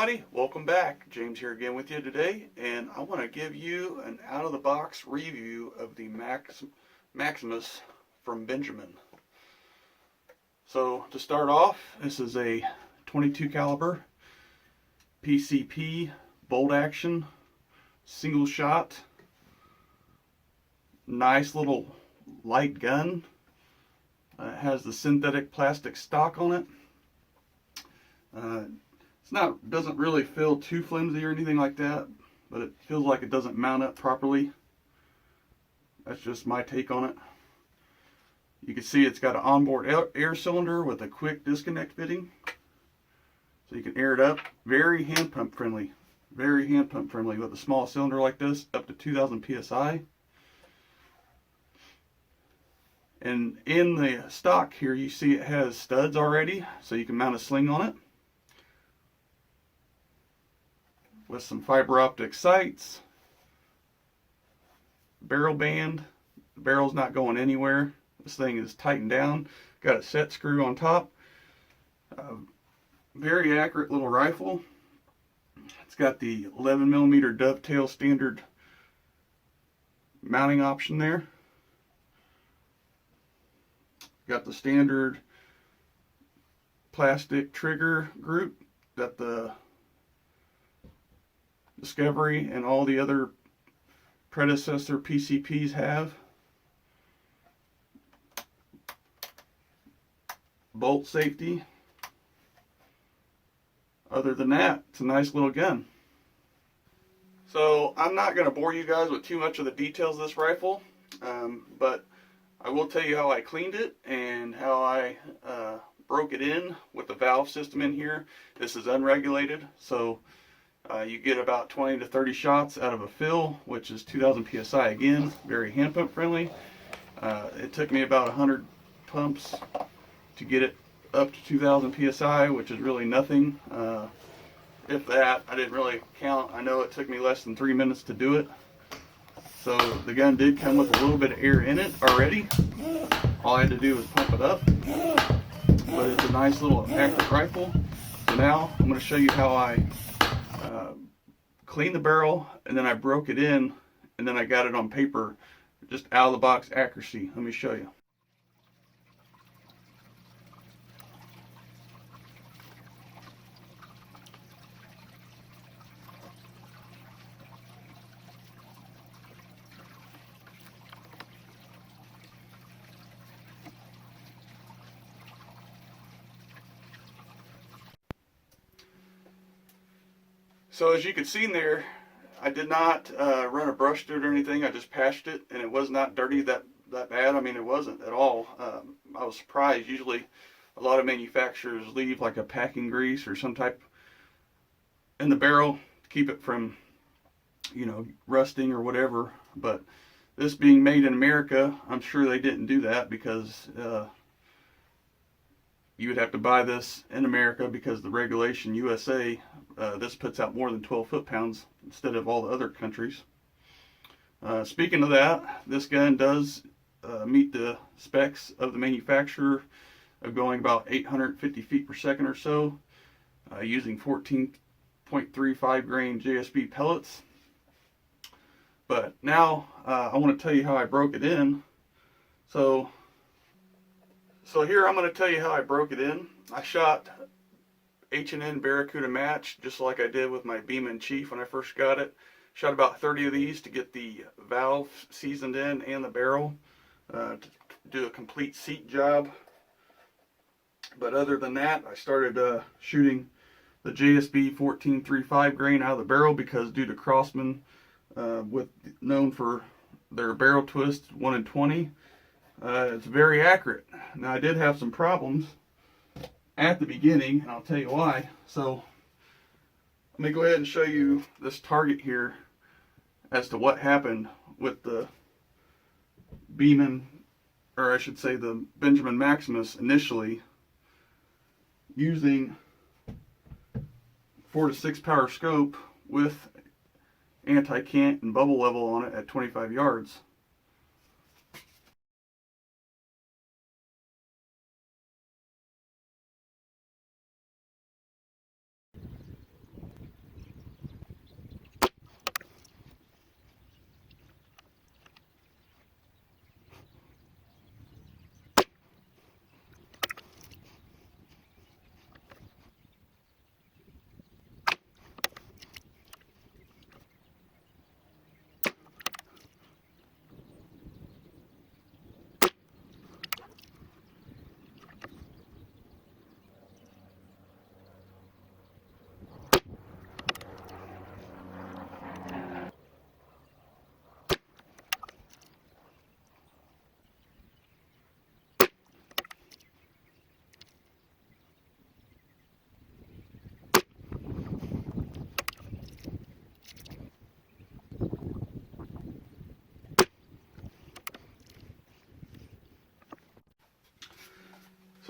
everybody, welcome back. James here again with you today, and I want to give you an out-of-the-box review of the Maximus from Benjamin. So to start off, this is a 22 caliber PCP bolt action single shot, nice little light gun. It has the synthetic plastic stock on it. Doesn't really feel too flimsy or anything like that, but it feels like it doesn't mount up properly. That's just my take on it. You can see it's got an onboard air cylinder with a quick disconnect fitting, so you can air it up. Very hand pump friendly. Very hand pump friendly with a small cylinder like this, up to 2,000 psi. And in the stock here, you see it has studs already, so you can mount a sling on it, with some fiber optic sights, barrel band. The barrel's not going anywhere. This thing is tightened down. Got a set screw on top. Very accurate little rifle. It's got the 11mm dovetail standard mounting option there. Got the standard plastic trigger group that the Discovery and all the other predecessor PCPs have. Bolt safety. Other than that, it's a nice little gun. So I'm not going to bore you guys with too much of the details of this rifle, but I will tell you how I cleaned it and how I broke it in with the valve system in here. This is unregulated, so you get about 20 to 30 shots out of a fill, which is 2,000 psi again, very hand pump friendly. It took me about 100 pumps to get it up to 2,000 psi, which is really nothing. If that, I didn't really count. I know it took me less than 3 minutes to do it. So the gun did come with a little bit of air in it already. All I had to do was pump it up. But it's a nice little accurate rifle. So now I'm going to show you how I cleaned the barrel, and then I broke it in, and then I got it on paper, just out of the box accuracy. Let me show you. So as you can see in there, I did not run a brush through it or anything. I just patched it, and it was not dirty that bad. I mean, it wasn't at all. I was surprised. Usually a lot of manufacturers leave like a packing grease or some type in the barrel to keep it from, you know, rusting or whatever. But this being made in America, I'm sure they didn't do that, because you would have to buy this in America because the regulation USA, this puts out more than 12 foot-pounds instead of all the other countries. Speaking of that, this gun does meet the specs of the manufacturer of going about 850 feet per second or so, using 14.35 grain JSB pellets. But now I want to tell you how I broke it in. So here I'm going to tell you how I broke it in. I shot H&N Barracuda match, just like I did with my Beeman Chief when I first got it. Shot about 30 of these to get the valve seasoned in and the barrel, to do a complete seat job. But other than that, I started shooting the JSB 14.35 grain out of the barrel, because due to Crosman, known for their barrel twist 1 in 20, it's very accurate. Now, I did have some problems at the beginning, and I'll tell you why. So let me go ahead and show you this target here as to what happened with the Beeman, or I should say the Benjamin Maximus, initially using 4 to 6 power scope with anti-cant and bubble level on it at 25 yards.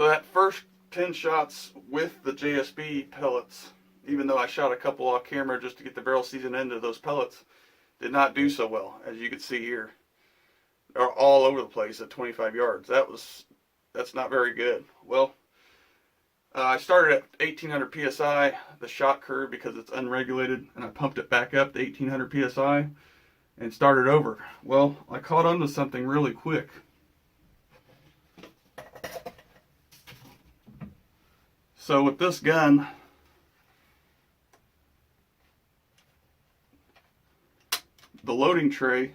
So that first 10 shots with the JSB pellets, even though I shot a couple off camera just to get the barrel season into those pellets, did not do so well. As you can see here, they're all over the place at 25 yards. That's not very good. Well, I started at 1800 psi, the shot curve, because it's unregulated, and I pumped it back up to 1800 psi and started over. Well, I caught on to something really quick. So with this gun, the loading tray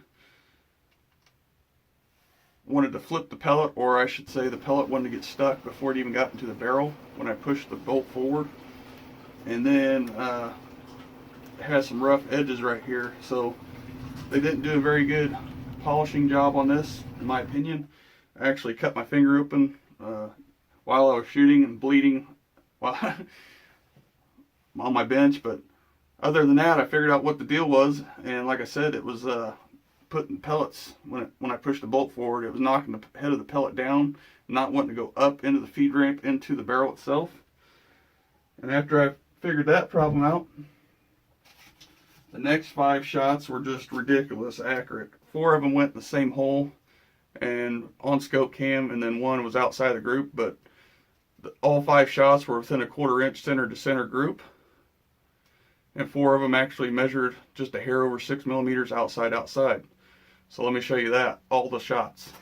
wanted to flip the pellet, or I should say the pellet wanted to get stuck before it even got into the barrel when I pushed the bolt forward. And then it has some rough edges right here, so they didn't do a very good polishing job on this, in my opinion. I actually cut my finger open while I was shooting and bleeding while on my bench. But other than that, I figured out what the deal was, and like I said, it was putting pellets, when I pushed the bolt forward, it was knocking the head of the pellet down, not wanting to go up into the feed ramp into the barrel itself. And after I figured that problem out, the next 5 shots were just ridiculous accurate. 4 of them went in the same hole and on scope cam, and then 1 was outside the group, but all 5 shots were within a 1/4 inch center to center group, and 4 of them actually measured just a hair over 6 millimeters outside. So let me show you that, all the shots.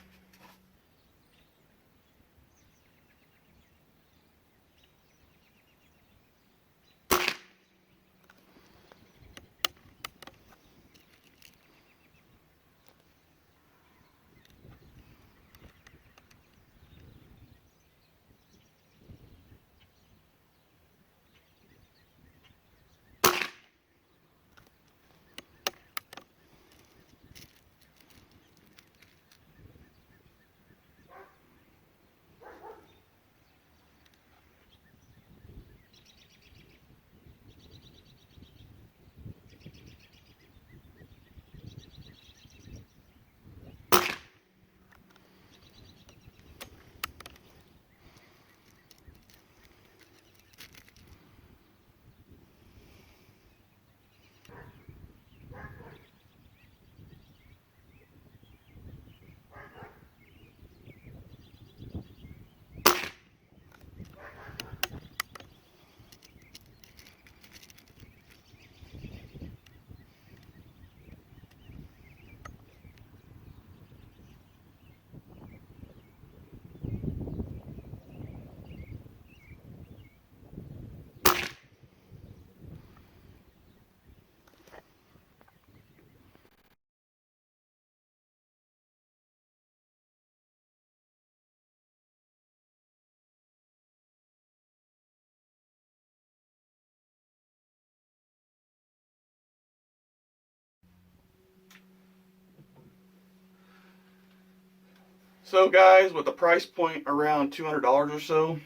So guys, with the price point around $200 or so,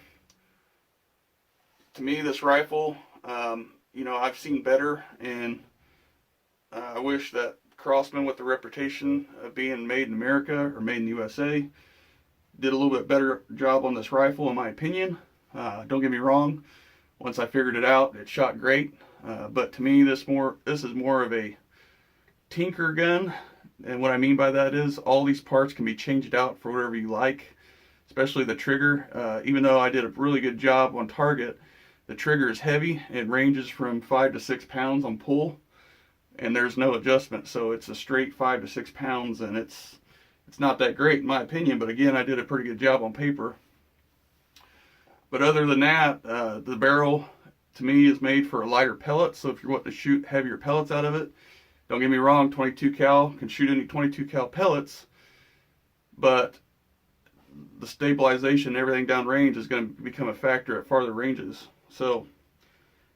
to me this rifle, you know, I've seen better, and I wish that Crosman with the reputation of being made in America or made in the USA did a little bit better job on this rifle, in my opinion. Don't get me wrong, once I figured it out, it shot great, but to me this is more of a tinker gun. And what I mean by that is all these parts can be changed out for whatever you like, especially the trigger. Even though I did a really good job on target, the trigger is heavy. It ranges from 5 to 6 pounds on pull, and there's no adjustment. So it's a straight 5 to 6 pounds, and it's not that great in my opinion. But again, I did a pretty good job on paper. But other than that, the barrel to me is made for a lighter pellet. So if you want to shoot heavier pellets out of it, don't get me wrong, 22 cal can shoot any 22 cal pellets, but the stabilization and everything downrange is going to become a factor at farther ranges. So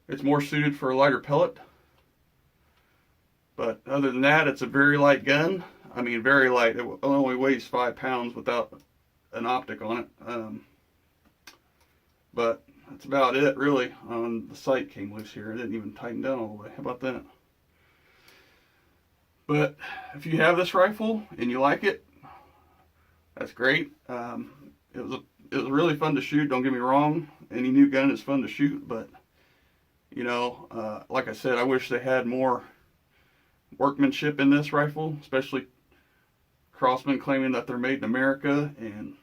it's more suited for a lighter pellet. But other than that, it's a very light gun. I mean, very light. It only weighs 5 pounds without an optic on it. But that's about it, really. The sight came loose here. It didn't even tighten down all the way. How about that? But if you have this rifle and you like it, that's great. It was it was really fun to shoot. Don't get me wrong. Any new gun is fun to shoot, but you know, like I said, I wish they had more workmanship in this rifle, especially Crossman claiming that they're made in America and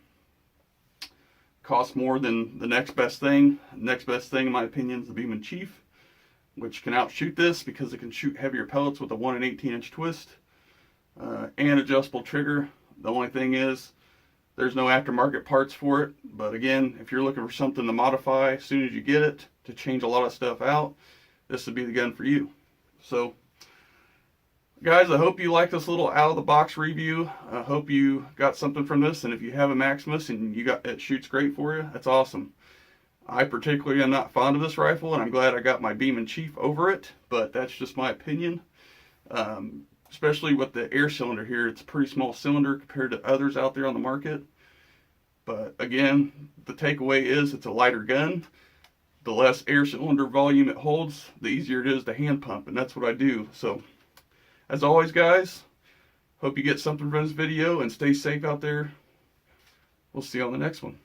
cost more than the next best thing. Next best thing, in my opinion, is the Beam and Chief, which can outshoot this because it can shoot heavier pellets with a 1 18" twist and adjustable trigger. The only thing is, there's no aftermarket parts for it. But again, if you're looking for something to modify as soon as you get it, to change a lot of stuff out, this would be the gun for you. So, guys, I hope you like this little out-of-the-box review. I hope you got something from this. And if you have a Maximus and it shoots great for you, that's awesome. I particularly am not fond of this rifle, and I'm glad I got my Beam and Chief over it, but that's just my opinion. Especially with the air cylinder here, it's a pretty small cylinder compared to others out there on the market. But again, the takeaway is it's a lighter gun. The less air cylinder volume it holds, the easier it is to hand pump, and that's what I do. So, as always, guys, hope you get something from this video and stay safe out there. We'll see you on the next one.